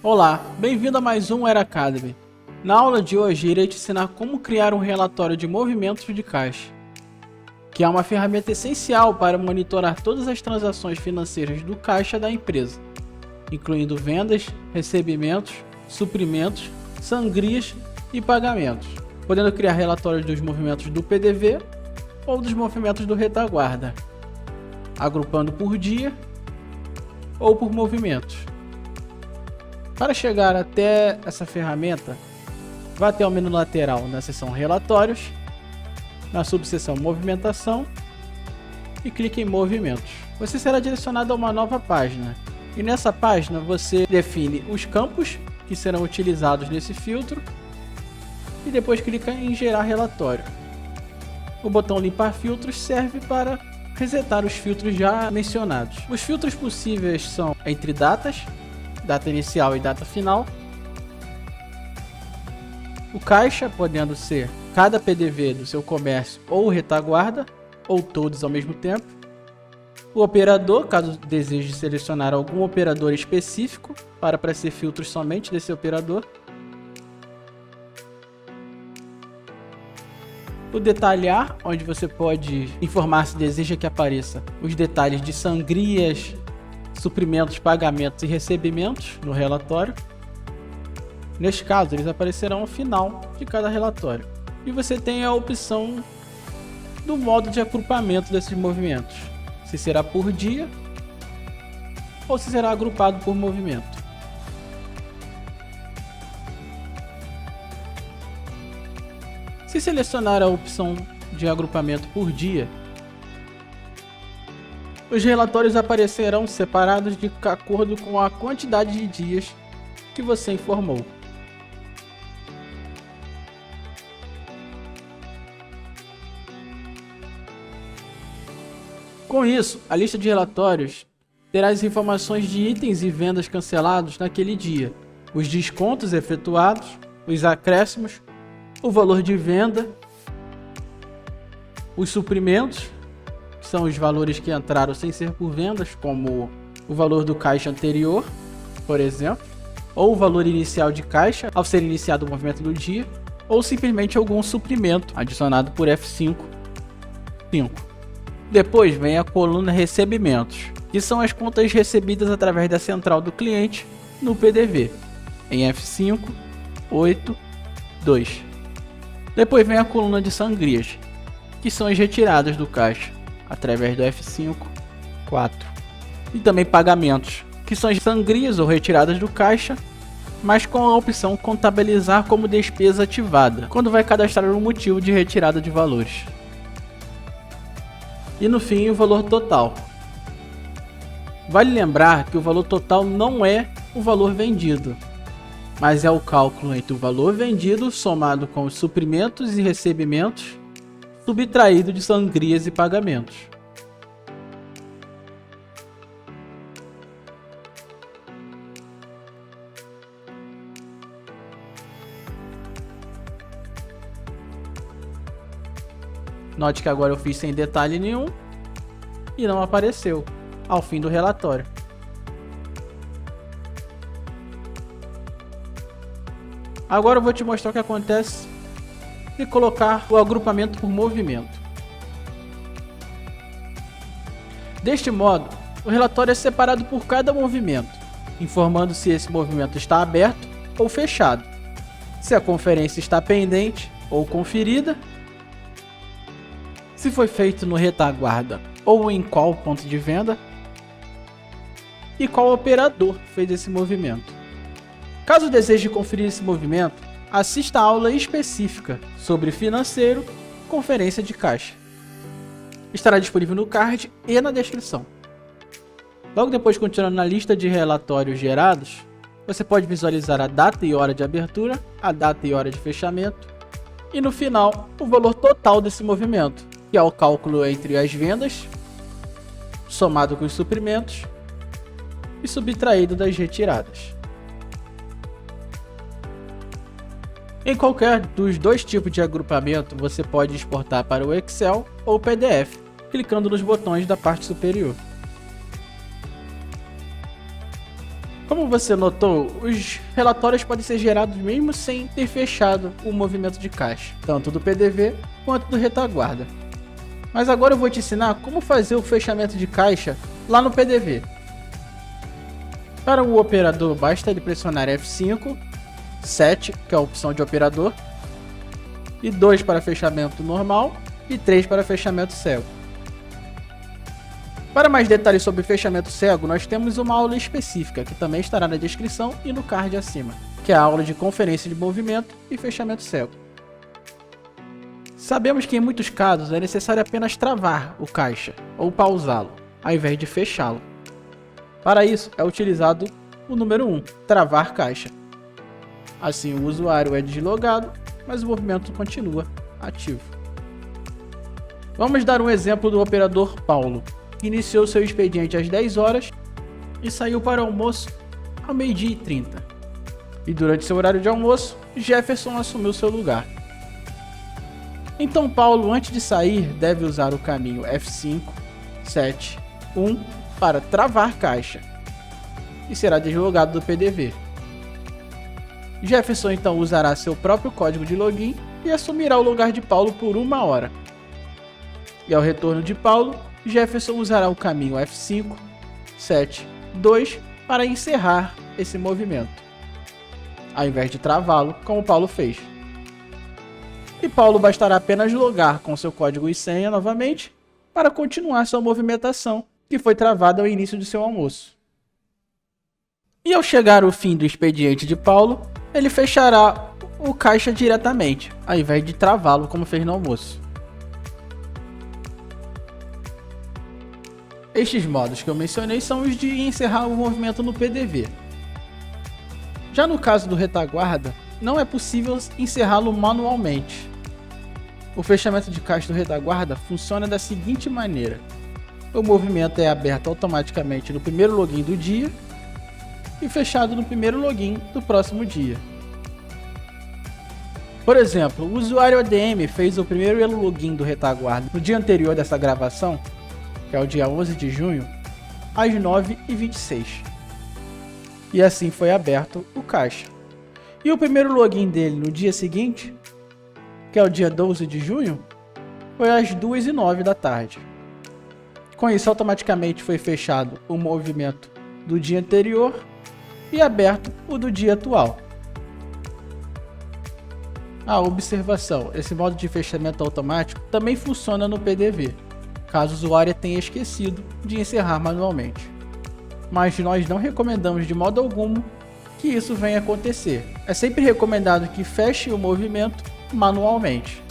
Olá, bem-vindo a mais um Era Academy. Na aula de hoje irei te ensinar como criar um relatório de movimentos de caixa, que é uma ferramenta essencial para monitorar todas as transações financeiras do caixa da empresa, incluindo vendas, recebimentos, suprimentos, sangrias e pagamentos, podendo criar relatórios dos movimentos do PDV ou dos movimentos do retaguarda, agrupando por dia ou por movimentos. Para chegar até essa ferramenta, vá até o menu lateral na seção Relatórios, na subseção Movimentação e clique em Movimentos. Você será direcionado a uma nova página e nessa página você define os campos que serão utilizados nesse filtro e depois clica em Gerar Relatório. O botão Limpar Filtros serve para resetar os filtros já mencionados. Os filtros possíveis são entre datas, data inicial e data final. O caixa, podendo ser cada PDV do seu comércio ou retaguarda, ou todos ao mesmo tempo. O operador, caso deseje selecionar algum operador específico para aparecer filtros somente desse operador. O detalhar, onde você pode informar se deseja que apareça os detalhes de sangrias, suprimentos, pagamentos e recebimentos no relatório. Neste caso, eles aparecerão ao final de cada relatório. E você tem a opção do modo de agrupamento desses movimentos, se será por dia ou se será agrupado por movimento. Se selecionar a opção de agrupamento por dia, os relatórios aparecerão separados de acordo com a quantidade de dias que você informou. Com isso, a lista de relatórios terá as informações de itens e vendas cancelados naquele dia, os descontos efetuados, os acréscimos, o valor de venda, os suprimentos, que são os valores que entraram sem ser por vendas, como o valor do caixa anterior, por exemplo, ou o valor inicial de caixa ao ser iniciado o movimento do dia, ou simplesmente algum suprimento adicionado por F5. Depois vem a coluna Recebimentos, que são as contas recebidas através da central do cliente no PDV, em F5, 8, 2. Depois vem a coluna de Sangrias, que são as retiradas do caixa, através do F5, 4. E também Pagamentos, que são as sangrias ou retiradas do caixa, mas com a opção Contabilizar como despesa ativada, quando vai cadastrar o motivo de retirada de valores. E no fim, o valor total. Vale lembrar que o valor total não é o valor vendido, mas é o cálculo entre o valor vendido somado com os suprimentos e recebimentos, subtraído de sangrias e pagamentos. Note que agora eu fiz sem detalhe nenhum e não apareceu ao fim do relatório. Agora eu vou te mostrar o que acontece se colocar o agrupamento por movimento. Deste modo, o relatório é separado por cada movimento, informando se esse movimento está aberto ou fechado, se a conferência está pendente ou conferida, se foi feito no retaguarda ou em qual ponto de venda e qual operador fez esse movimento. Caso deseje conferir esse movimento, assista a aula específica sobre financeiro, conferência de caixa. Estará disponível no card e na descrição. Logo depois, continuando na lista de relatórios gerados, você pode visualizar a data e hora de abertura, a data e hora de fechamento e no final o valor total desse movimento, que é o cálculo entre as vendas, somado com os suprimentos e subtraído das retiradas. Em qualquer dos dois tipos de agrupamento, você pode exportar para o Excel ou PDF, clicando nos botões da parte superior. Como você notou, os relatórios podem ser gerados mesmo sem ter fechado o movimento de caixa, tanto do PDV quanto do retaguarda. Mas agora eu vou te ensinar como fazer o fechamento de caixa lá no PDV. Para o operador, basta ele pressionar F5, 7, que é a opção de operador, e 2 para fechamento normal e 3 para fechamento cego. Para mais detalhes sobre fechamento cego, nós temos uma aula específica, que também estará na descrição e no card acima, que é a aula de conferência de movimento e fechamento cego. Sabemos que em muitos casos é necessário apenas travar o caixa ou pausá-lo, ao invés de fechá-lo. Para isso é utilizado o número 1, travar caixa. Assim o usuário é deslogado, mas o movimento continua ativo. Vamos dar um exemplo do operador Paulo, que iniciou seu expediente às 10 horas e saiu para o almoço ao 12h30. E durante seu horário de almoço, Jefferson assumiu seu lugar. Então Paulo, antes de sair, deve usar o caminho F5, 7, 1 para travar caixa e será deslogado do PDV. Jefferson então usará seu próprio código de login e assumirá o lugar de Paulo por 1 hora. E ao retorno de Paulo, Jefferson usará o caminho F5, 7, 2 para encerrar esse movimento, ao invés de travá-lo como Paulo fez. E Paulo bastará apenas logar com seu código e senha novamente para continuar sua movimentação, que foi travada ao início de seu almoço. E ao chegar ao fim do expediente de Paulo, ele fechará o caixa diretamente, ao invés de travá-lo como fez no almoço. Estes modos que eu mencionei são os de encerrar o movimento no PDV. Já no caso do retaguarda, não é possível encerrá-lo manualmente. O fechamento de caixa do retaguarda funciona da seguinte maneira: o movimento é aberto automaticamente no primeiro login do dia e fechado no primeiro login do próximo dia. Por exemplo, o usuário ADM fez o primeiro login do retaguarda no dia anterior dessa gravação, que é o dia 11 de junho, às 9h26. E assim foi aberto o caixa. E o primeiro login dele no dia seguinte, que é o dia 12 de junho, foi às 2h09 da tarde. Com isso, automaticamente foi fechado o movimento do dia anterior e aberto o do dia atual. A observação: esse modo de fechamento automático também funciona no PDV, caso o usuário tenha esquecido de encerrar manualmente. Mas nós não recomendamos de modo algum que isso venha acontecer. É sempre recomendado que feche o movimento manualmente.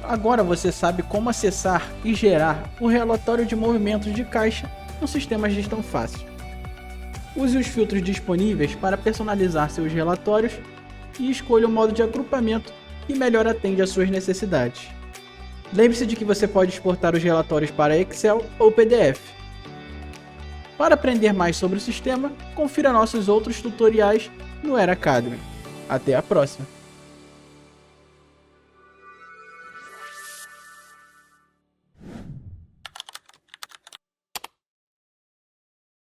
Agora você sabe como acessar e gerar o relatório de movimentos de caixa no sistema Gestão Fácil. Use os filtros disponíveis para personalizar seus relatórios e escolha o modo de agrupamento que melhor atende às suas necessidades. Lembre-se de que você pode exportar os relatórios para Excel ou PDF. Para aprender mais sobre o sistema, confira nossos outros tutoriais no Era Academy. Até a próxima!